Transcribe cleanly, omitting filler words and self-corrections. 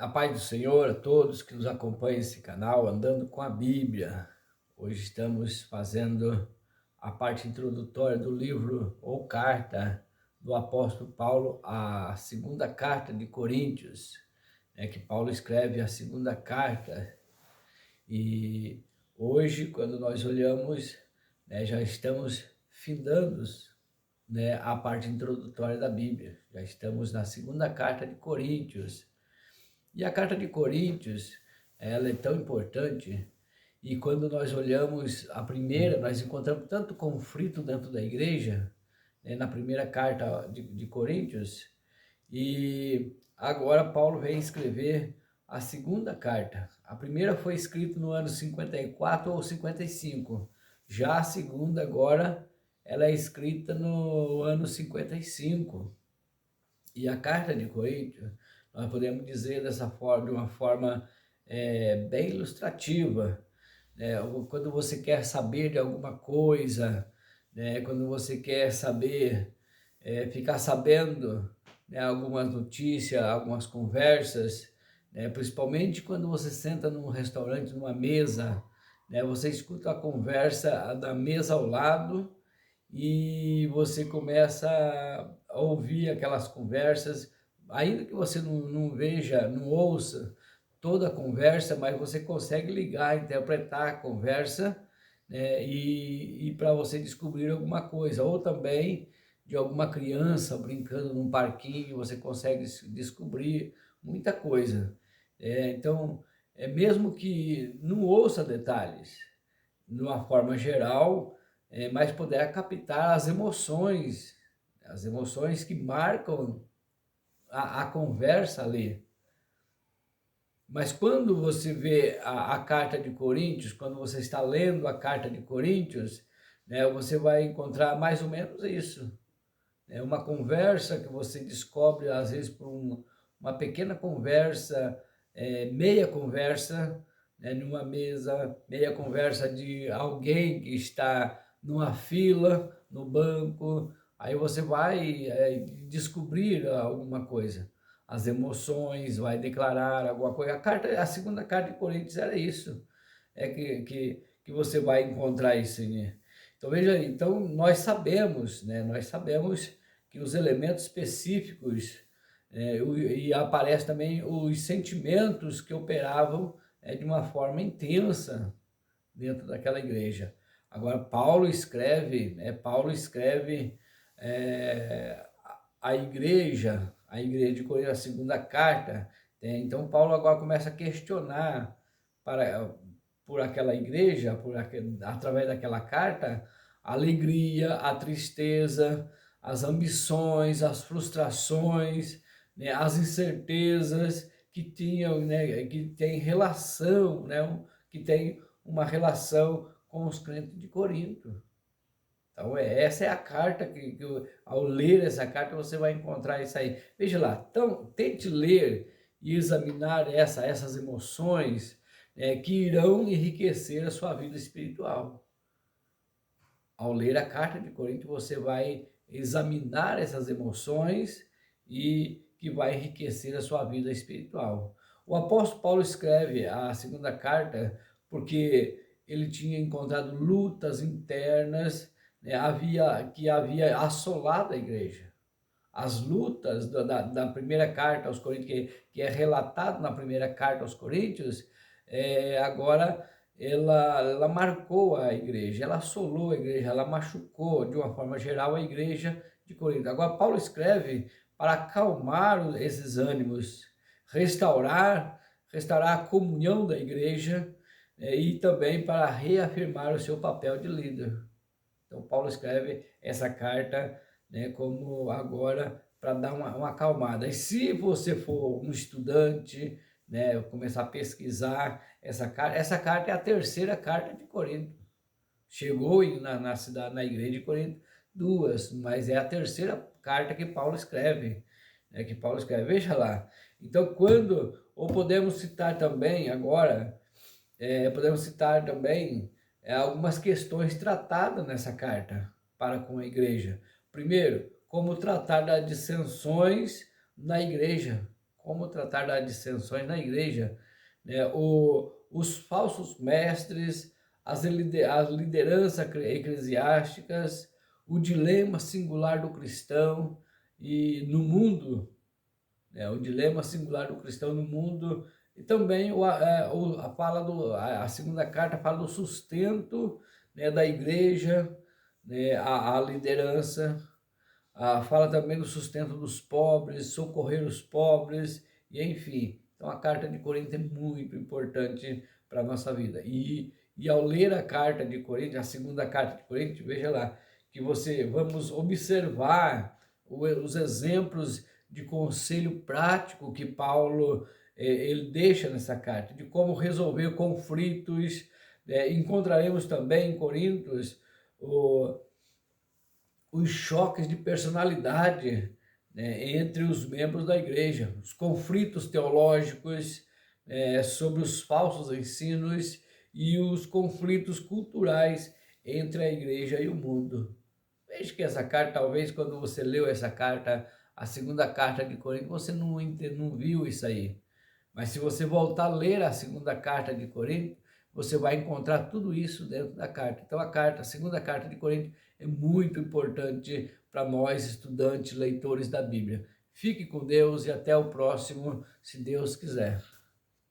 A paz do Senhor a todos que nos acompanham esse canal, Andando com a Bíblia. Hoje estamos fazendo a parte introdutória do livro ou carta do apóstolo Paulo, a segunda carta de Coríntios, que Paulo escreve a segunda carta. E hoje, quando nós olhamos, já estamos findando, a parte introdutória da Bíblia. Já estamos na segunda carta de Coríntios. E a carta de Coríntios, ela é tão importante, e quando nós olhamos a primeira, nós encontramos tanto conflito dentro da igreja, na primeira carta de Coríntios, e agora Paulo vem escrever a segunda carta. A primeira foi escrita no ano 54 ou 55, já a segunda agora, ela é escrita no ano 55. E a carta de Coríntios, nós podemos dizer dessa forma, de uma forma bem ilustrativa, né? Quando você quer saber de alguma coisa, né? Quando você quer saber, ficar sabendo, né? Algumas notícias, algumas conversas, né? Principalmente quando você senta num restaurante, numa mesa, né? Você escuta a conversa da mesa ao lado, e você começa a ouvir aquelas conversas, ainda que você não veja, não ouça toda a conversa, mas você consegue ligar, interpretar a conversa, né, e para você descobrir alguma coisa, ou também de alguma criança brincando num parquinho, você consegue descobrir muita coisa. Então, mesmo que não ouça detalhes, de uma forma geral, mas puder captar as emoções que marcam a conversa ali. Mas quando você vê a carta de Coríntios, quando você está lendo a carta de Coríntios, né, você vai encontrar mais ou menos isso. É uma conversa que você descobre, às vezes, por uma pequena conversa, meia conversa, né, numa mesa, meia conversa de alguém que está numa fila, no banco, aí você vai descobrir alguma coisa, as emoções, vai declarar alguma coisa. A segunda carta de Coríntios era isso, que você vai encontrar isso, né? Então veja aí, então nós sabemos, né, nós sabemos que os elementos específicos, e aparece também os sentimentos que operavam de uma forma intensa dentro daquela igreja. Agora Paulo escreve a igreja de Corinto, a segunda carta. Então Paulo agora começa a questionar por aquela igreja, através daquela carta, a alegria, a tristeza, as ambições, as frustrações, né, as incertezas que tinham, né, que tem relação, né, que tem uma relação com os crentes de Corinto. Então, essa é a carta ao ler essa carta, você vai encontrar isso aí. Veja lá, então, tente ler e examinar essas emoções, que irão enriquecer a sua vida espiritual. Ao ler a carta de Coríntios, você vai examinar essas emoções e que vai enriquecer a sua vida espiritual. O apóstolo Paulo escreve a segunda carta porque ele tinha encontrado lutas internas, né, que havia assolado a igreja. As lutas da primeira carta aos Coríntios, que é relatado na primeira carta aos Coríntios, agora ela marcou a igreja, ela assolou a igreja, ela machucou de uma forma geral a igreja de Corinto. Agora Paulo escreve para acalmar esses ânimos, restaurar a comunhão da igreja, e também para reafirmar o seu papel de líder. Então Paulo escreve essa carta, né, como agora para dar uma acalmada. E se você for um estudante, né, começar a pesquisar essa carta é a terceira carta de Corinto. Chegou na cidade, na igreja de Corinto, duas, mas é a terceira carta que Paulo escreve, né, veja lá. Então, ou podemos citar também agora, podemos citar também algumas questões tratadas nessa carta para com a igreja. Primeiro, como tratar das dissensões na igreja, como tratar das dissensões na igreja, né? Os falsos mestres, as lideranças eclesiásticas, o dilema singular do cristão e no mundo, né? O dilema singular do cristão no mundo, e também a segunda carta fala do sustento, né, da igreja, né, a liderança, fala também do sustento dos pobres, socorrer os pobres, e enfim. Então a carta de Corinto é muito importante para a nossa vida. E ao ler a carta de Corinto, a segunda carta de Corinto, veja lá, que vamos observar os exemplos de conselho prático que Paulo ele deixa nessa carta, de como resolver conflitos. Encontraremos também em Coríntios os choques de personalidade, né, entre os membros da igreja, os conflitos teológicos sobre os falsos ensinos e os conflitos culturais entre a igreja e o mundo. Veja que essa carta, talvez quando você leu essa carta, a segunda carta de Corinto, você não viu isso aí. Mas se você voltar a ler a segunda carta de Corinto, você vai encontrar tudo isso dentro da carta. Então a segunda carta de Corinto é muito importante para nós, estudantes, leitores da Bíblia. Fique com Deus e até o próximo, se Deus quiser.